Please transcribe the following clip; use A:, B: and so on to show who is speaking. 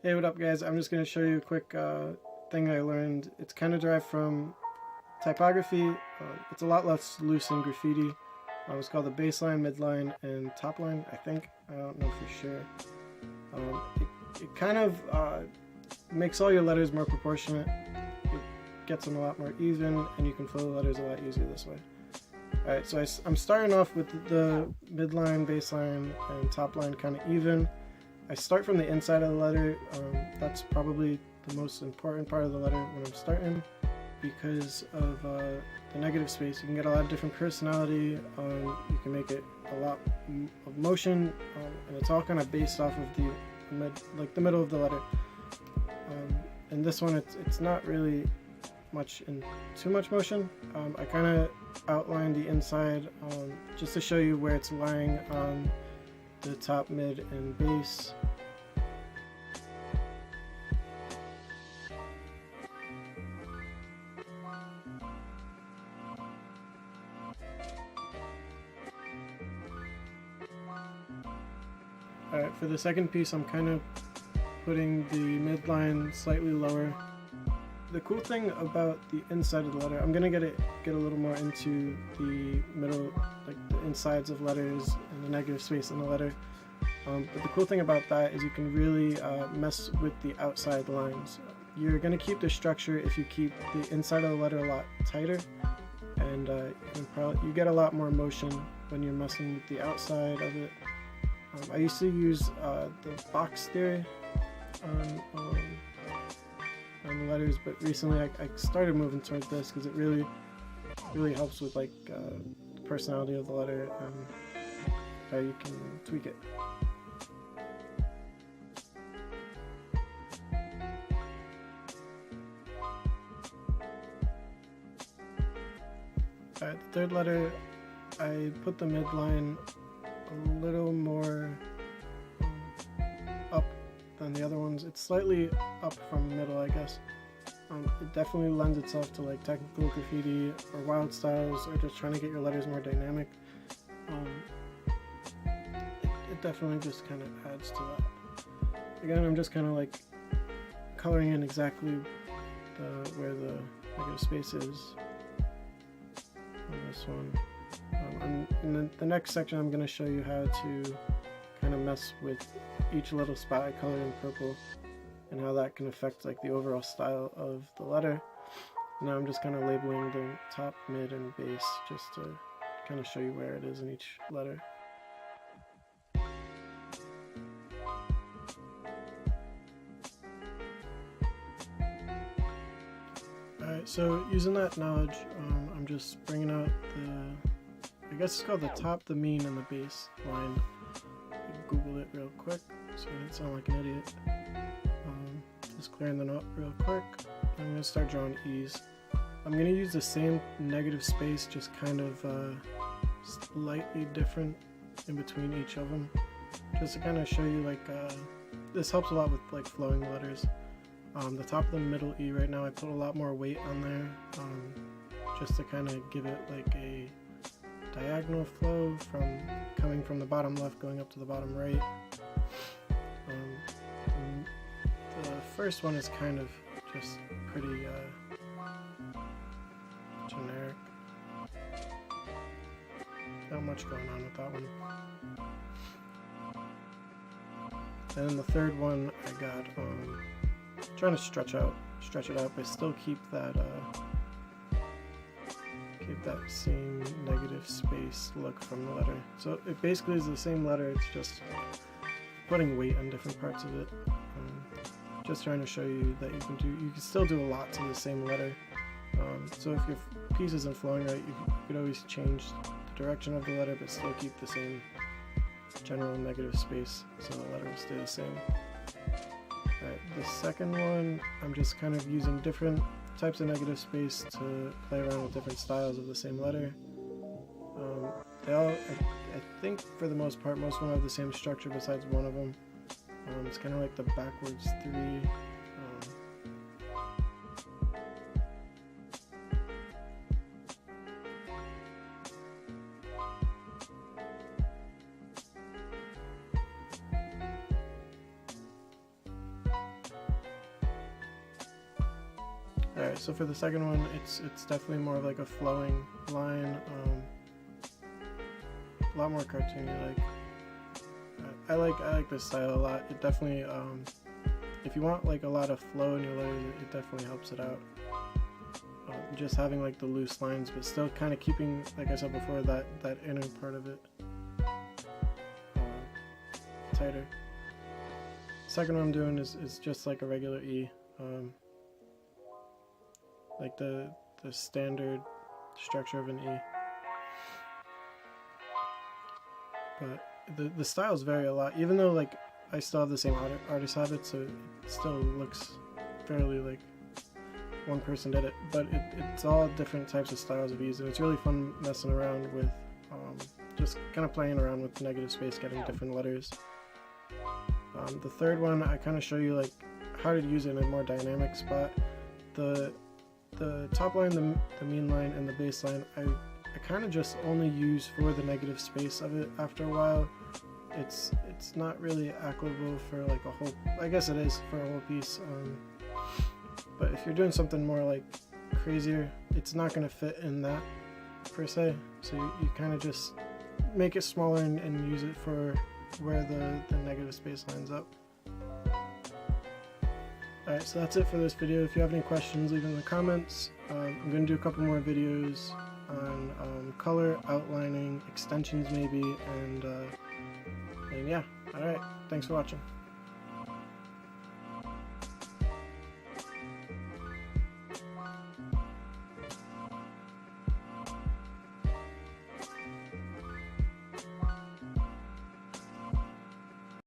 A: Hey, what up guys? I'm just going to show you a quick thing I learned. It's kind of derived from typography. It's a lot less loose in graffiti. It's called the baseline, midline, and top line, I think. I don't know for sure. It kind of makes all your letters more proportionate. It gets them a lot more even, and you can flow the letters a lot easier this way. Alright, so I'm starting off with the midline, baseline, and top line kind of even. I start from the inside of the letter. That's probably the most important part of the letter when I'm starting, because of the negative space. You can get a lot of different personality. You can make it a lot of motion, and it's all kind of based off of the middle of the letter. And this one, it's not really too much motion. I kind of outlined the inside just to show you where it's lying on the top, mid, and base. Alright, for the second piece, I'm kind of putting the midline slightly lower. The cool thing about the inside of the letter, I'm gonna get a little more into the middle, like the insides of letters and the negative space in the letter. But the cool thing about that is you can really mess with the outside lines. You're gonna keep the structure if you keep the inside of the letter a lot tighter, and you get a lot more motion when you're messing with the outside of it. I used to use the box theory on the letters, but recently I started moving toward this because it really helps with like the personality of the letter and how you can tweak it. Alright, the third letter, I put the midline a little more up than the other ones. It's slightly up from the middle, I guess. It definitely lends itself to like technical graffiti or wild styles, or just trying to get your letters more dynamic. It definitely just kind of adds to that. Again, I'm just kind of like coloring in exactly where the negative space is on this one. In the next section, I'm going to show you how to kind of mess with each little spot I colored in purple and how that can affect like the overall style of the letter. Now I'm just kind of labeling the top, mid, and base just to kind of show you where it is in each letter. Alright, so using that knowledge, I'm just bringing out I guess it's called the top, the mean, and the base line. Google it real quick so I don't sound like an idiot. Just clearing them up real quick. I'm going to start drawing E's. I'm going to use the same negative space, just kind of slightly different in between each of them, just to kind of show you like this helps a lot with like flowing letters. The top of the middle E right now, I put a lot more weight on there, just to kind of give it like a diagonal flow coming from the bottom left going up to the bottom right. The first one is kind of just pretty generic. Not much going on with that one. And then the third one, I got trying to stretch it out, but still keep that same negative space look from the letter. So it basically is the same letter, it's just putting weight on different parts of it. Just trying to show you that you can still do a lot to the same letter. So if your piece isn't flowing right, you could always change the direction of the letter, but still keep the same general negative space, so the letter will stay the same. Alright, the second one, I'm just kind of using different types of negative space to play around with different styles of the same letter. I think for the most part, most of them have the same structure besides one of them. It's kind of like the backwards 3. Alright, so for the second one, it's definitely more of like a flowing line, a lot more cartoony. Like I like this style a lot. It definitely, if you want like a lot of flow in your letters, it definitely helps it out. Just having like the loose lines, but still kind of keeping, like I said before, that inner part of it tighter. Second one I'm doing is just like a regular E, like the standard structure of an E. But the styles vary a lot, even though like I still have the same artist habits, so it still looks fairly like one person did it. But it's all different types of styles of E's, and it's really fun messing around with just kind of playing around with negative space, getting different letters. The third one, I kind of show you like how to use it in a more dynamic spot. The top line, the mean line, and the bass line, I kind of just only use for the negative space of it. After a while, it's not really applicable for like a whole, I guess it is for a whole piece, but if you're doing something more like crazier, it's not going to fit in that per se, so you kind of just make it smaller and use it for where the negative space lines up. Alright, so that's it for this video. If you have any questions, leave them in the comments. I'm going to do a couple more videos on color, outlining, extensions maybe, and yeah. Alright, thanks for watching.